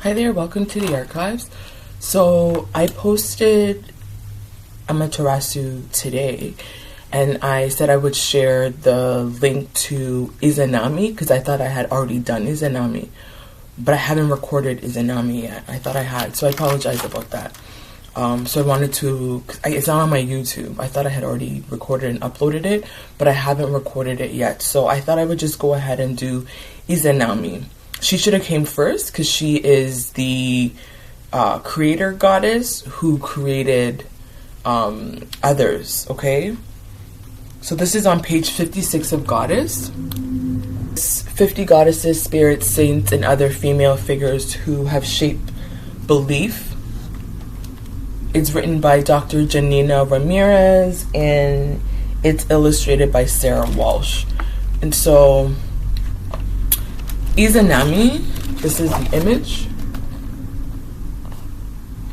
Hi there, welcome to the archives. So I posted Amaterasu today, and I said I would share the link to Izanami because I thought I had already done Izanami, but I haven't recorded Izanami yet. I thought I had, so I apologize about that. So I wanted to, it's not on my YouTube. I thought I had already recorded and uploaded it, but I haven't recorded it yet. So I thought I would just go ahead and do Izanami. She should have came first because she is the creator goddess who created others, okay? So this is on page 56 of Goddess. 50 goddesses, spirits, saints, and other female figures who have shaped belief. It's written by Dr. Janina Ramirez, and it's illustrated by Sarah Walsh. And so Izanami, this is the image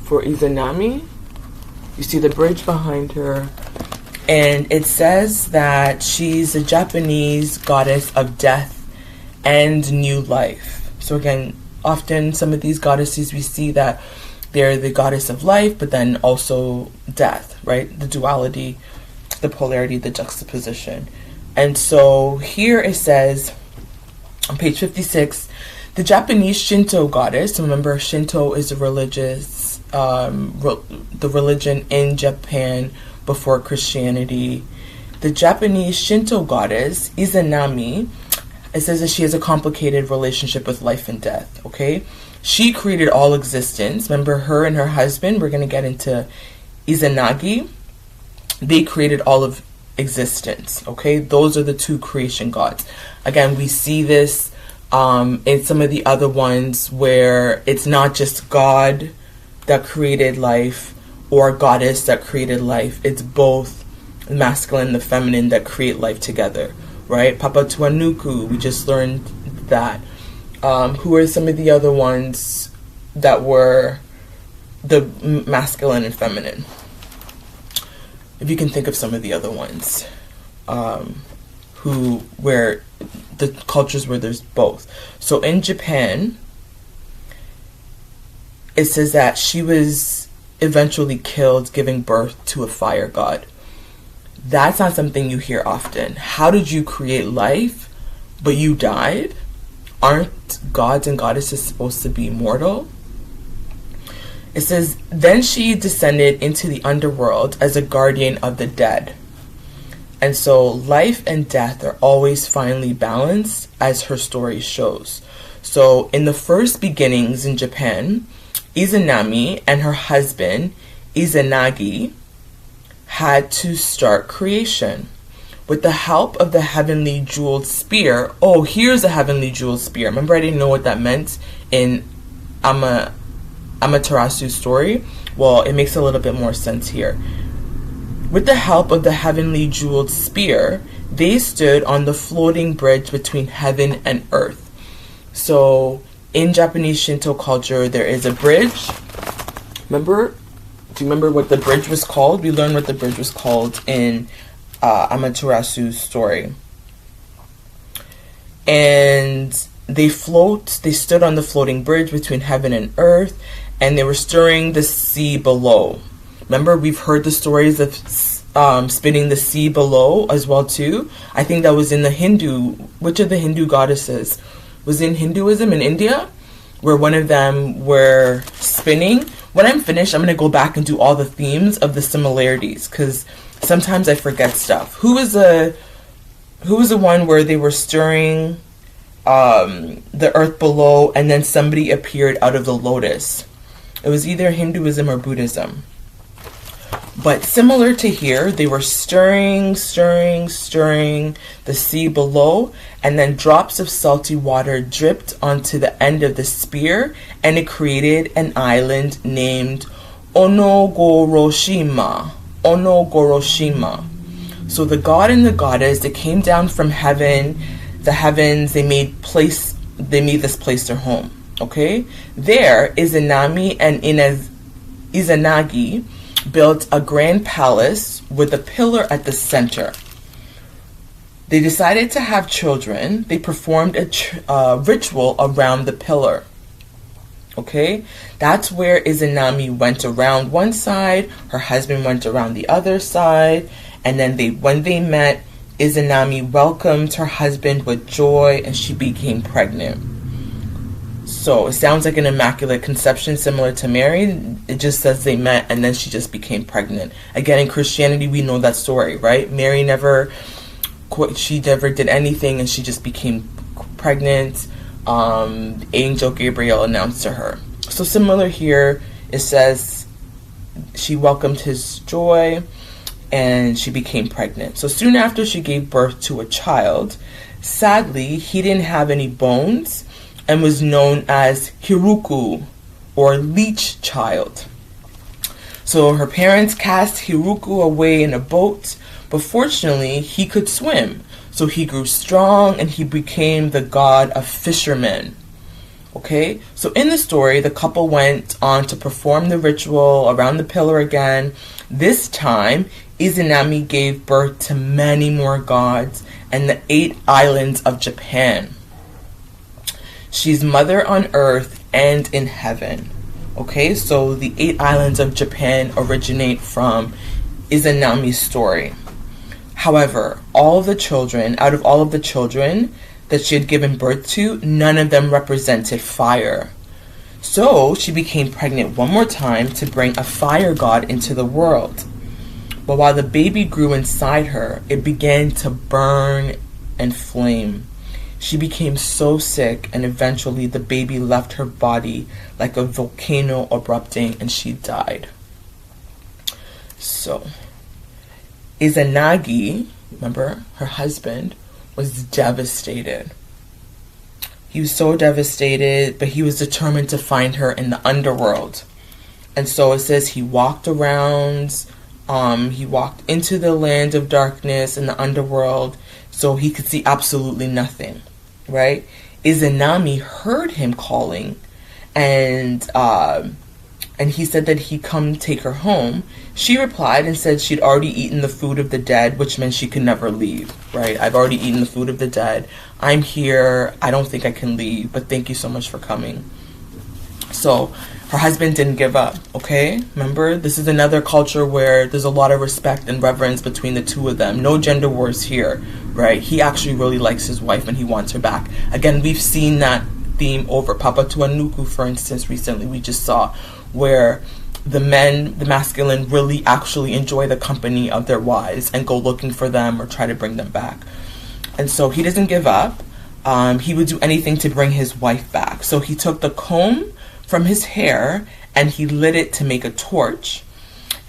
for Izanami. You see the bridge behind her, and it says that she's a Japanese goddess of death and new life. So again, often some of these goddesses we see that they're the goddess of life, but then also death, right? The duality, the polarity, the juxtaposition. And so here it says, on page 56, the Japanese Shinto goddess, remember Shinto is a religious, the religion in Japan before Christianity. The Japanese Shinto goddess, Izanami, it says that she has a complicated relationship with life and death, okay? She created all existence. Remember her and her husband, we're going to get into Izanagi. They created all of existence, okay? Those are the two creation gods. Again, we see this in some of the other ones where it's not just God that created life or goddess that created life. It's both the masculine and the feminine that create life together, right? Papa Tuanuku, we just learned that. Who are some of the other ones that were the masculine and feminine? If you can think of some of the other ones, where the cultures where there's both. So in Japan, it says that she was eventually killed giving birth to a fire god. That's not something you hear often. How did you create life, but you died? Aren't gods and goddesses supposed to be mortal? It says, then she descended into the underworld as a guardian of the dead. And so life and death are always finely balanced, as her story shows. So in the first beginnings in Japan, Izanami and her husband, Izanagi, had to start creation. With the help of the heavenly jeweled spear. Oh, here's a heavenly jeweled spear. Remember I didn't know what that meant in Amaterasu's story? Well, it makes a little bit more sense here. With the help of the heavenly jeweled spear, they stood on the floating bridge between heaven and earth. So in Japanese Shinto culture, there is a bridge. Remember? Do you remember what the bridge was called? We learned what the bridge was called in Amaterasu's story. And they stood on the floating bridge between heaven and earth, and they were stirring the sea below. Remember, we've heard the stories of spinning the sea below as well too. I think that was in the Hindu, which of the Hindu goddesses? Was in Hinduism in India, where one of them were spinning. When I'm finished, I'm going to go back and do all the themes of the similarities, because sometimes I forget stuff. Who was the one where they were stirring the earth below and then somebody appeared out of the lotus? It was either Hinduism or Buddhism. But similar to here, they were stirring the sea below, and then drops of salty water dripped onto the end of the spear, and it created an island named Onogoroshima. So the god and the goddess, they came down from heaven, the heavens, they made this place their home. Okay? There, Izanami and Izanagi built a grand palace with a pillar at the center. They decided to have children. They performed a ritual around the pillar. Okay, that's where Izanami went around one side, her husband went around the other side, and then when they met, Izanami welcomed her husband with joy and she became pregnant. So it sounds like an immaculate conception similar to Mary. It just says they met and then she just became pregnant. Again, in Christianity, we know that story, right? Mary never did anything and she just became pregnant. Angel Gabriel announced to her. So similar here, it says she welcomed his joy and she became pregnant. So soon after she gave birth to a child, sadly, he didn't have any bones and was known as Hiruko, or leech child. So her parents cast Hiruko away in a boat, but fortunately he could swim. So he grew strong and he became the god of fishermen. Okay, so in the story, the couple went on to perform the ritual around the pillar again. This time, Izanami gave birth to many more gods and the 8 islands of Japan. She's mother on earth and in heaven. Okay, so the 8 islands of Japan originate from Izanami's story. However, out of all of the children that she had given birth to, none of them represented fire. So she became pregnant one more time to bring a fire god into the world. But while the baby grew inside her, it began to burn and flame. She became so sick and eventually the baby left her body like a volcano erupting and she died. So Izanagi, remember, her husband, was devastated. He was so devastated, but he was determined to find her in the underworld. And so it says he walked around, he walked into the land of darkness in the underworld, so he could see absolutely nothing, right? Izanami heard him calling, and he said that he'd come take her home. She replied and said she'd already eaten the food of the dead, which meant she could never leave, right? I've already eaten the food of the dead. I'm here. I don't think I can leave, but thank you so much for coming. So her husband didn't give up, okay? Remember, this is another culture where there's a lot of respect and reverence between the two of them. No gender wars here, right? He actually really likes his wife and he wants her back. Again, we've seen that theme over Papatuanuku, for instance, recently we just saw, where the masculine, really actually enjoy the company of their wives and go looking for them or try to bring them back. And so he doesn't give up. He would do anything to bring his wife back. So he took the comb from his hair and he lit it to make a torch.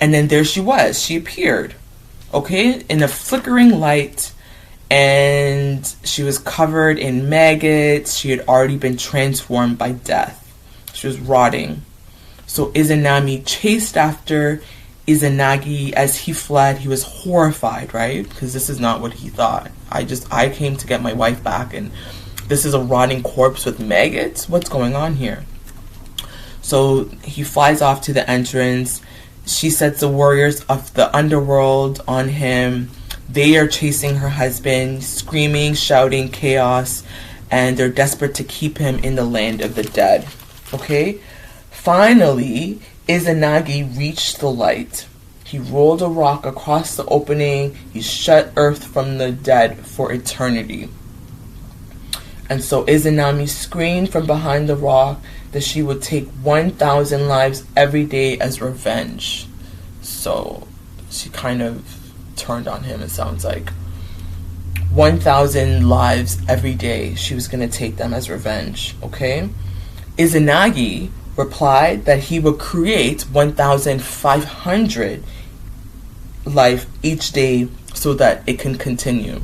And then there she was. She appeared, okay, in a flickering light. And she was covered in maggots. She had already been transformed by death. She was rotting. So Izanami chased after Izanagi as he fled. He was horrified, right? Because this is not what he thought. I came to get my wife back and this is a rotting corpse with maggots? What's going on here? So he flies off to the entrance. She sets the warriors of the underworld on him. They are chasing her husband, screaming, shouting, chaos, and they're desperate to keep him in the land of the dead. Okay? Finally, Izanagi reached the light. He rolled a rock across the opening. He shut earth from the dead for eternity. And so Izanami screamed from behind the rock that she would take 1,000 lives every day as revenge. So she kind of turned on him, it sounds like. 1,000 lives every day. She was going to take them as revenge, okay? Izanagi replied that he would create 1,500 life each day so that it can continue.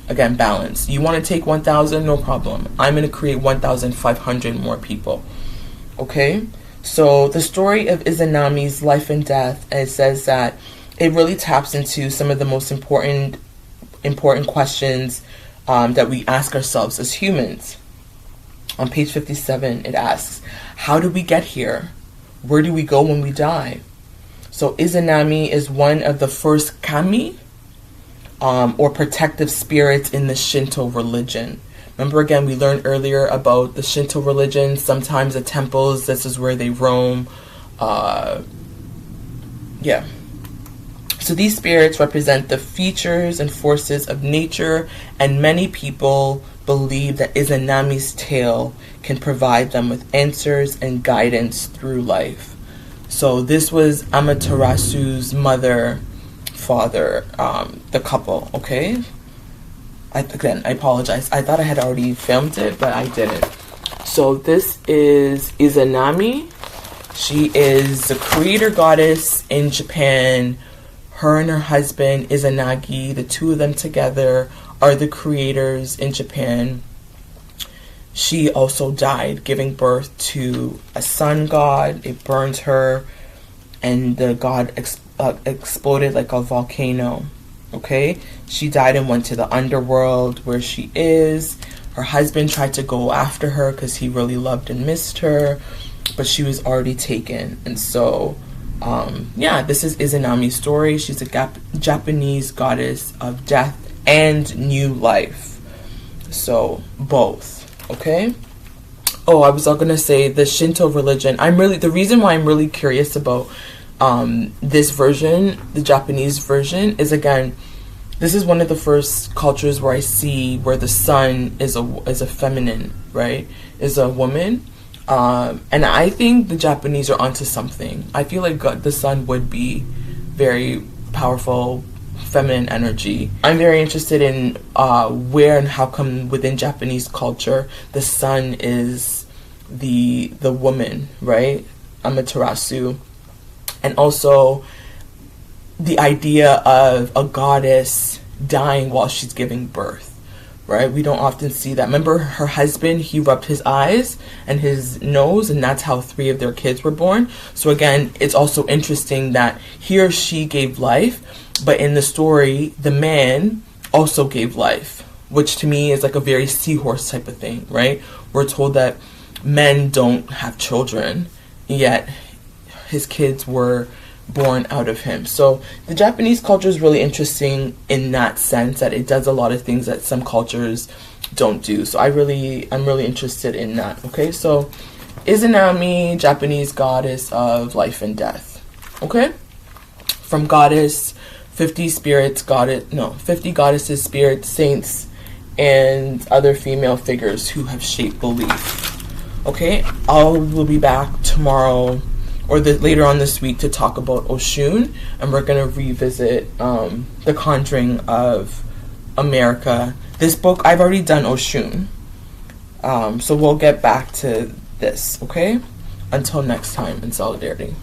Again, balance. You want to take 1,000? No problem. I'm going to create 1,500 more people. Okay? So the story of Izanami's life and death, it says that it really taps into some of the most important questions that we ask ourselves as humans. On page 57, it asks, how did we get here? Where do we go when we die? So Izanami is one of the first kami, or protective spirits in the Shinto religion. Remember, again, we learned earlier about the Shinto religion. Sometimes the temples, this is where they roam. Yeah. So these spirits represent the features and forces of nature, and many people believe that Izanami's tale can provide them with answers and guidance through life. So this was Amaterasu's mother, father, the couple, okay? Again, I apologize. I thought I had already filmed it, but I didn't. So this is Izanami. She is the creator goddess in Japan. Her and her husband, Izanagi, the two of them together are the creators in Japan. She also died giving birth to a sun god. It burned her, and the god exploded like a volcano. Okay? She died and went to the Underworld, where she is. Her husband tried to go after her because he really loved and missed her, but she was already taken. And so, yeah, this is Izanami's story. She's a Japanese goddess of death and new life. So, both. Okay? Oh, I was all gonna say the Shinto religion. The reason why I'm really curious about this version, the Japanese version, is, again, this is one of the first cultures where I see where the sun is a feminine, right? Is a woman. And I think the Japanese are onto something. I feel like the sun would be very powerful, feminine energy. I'm very interested in where and how come within Japanese culture the sun is the woman, right? Amaterasu. And also the idea of a goddess dying while she's giving birth, right? We don't often see that. Remember her husband, he rubbed his eyes and his nose, and that's how 3 of their kids were born. So again, it's also interesting that he or she gave life, but in the story, the man also gave life, which to me is like a very seahorse type of thing, right? We're told that men don't have children, yet his kids were born out of him. So the Japanese culture is really interesting in that sense, that it does a lot of things that some cultures don't do. So I'm really interested in that. Okay, so Izanami, Japanese goddess of life and death. Okay, from goddess, 50 goddesses, spirits, saints, and other female figures who have shaped belief. Okay, we'll be back tomorrow or later on this week to talk about Oshun, and we're going to revisit The Conjuring of America. This book, I've already done Oshun, so we'll get back to this, okay? Until next time, in solidarity.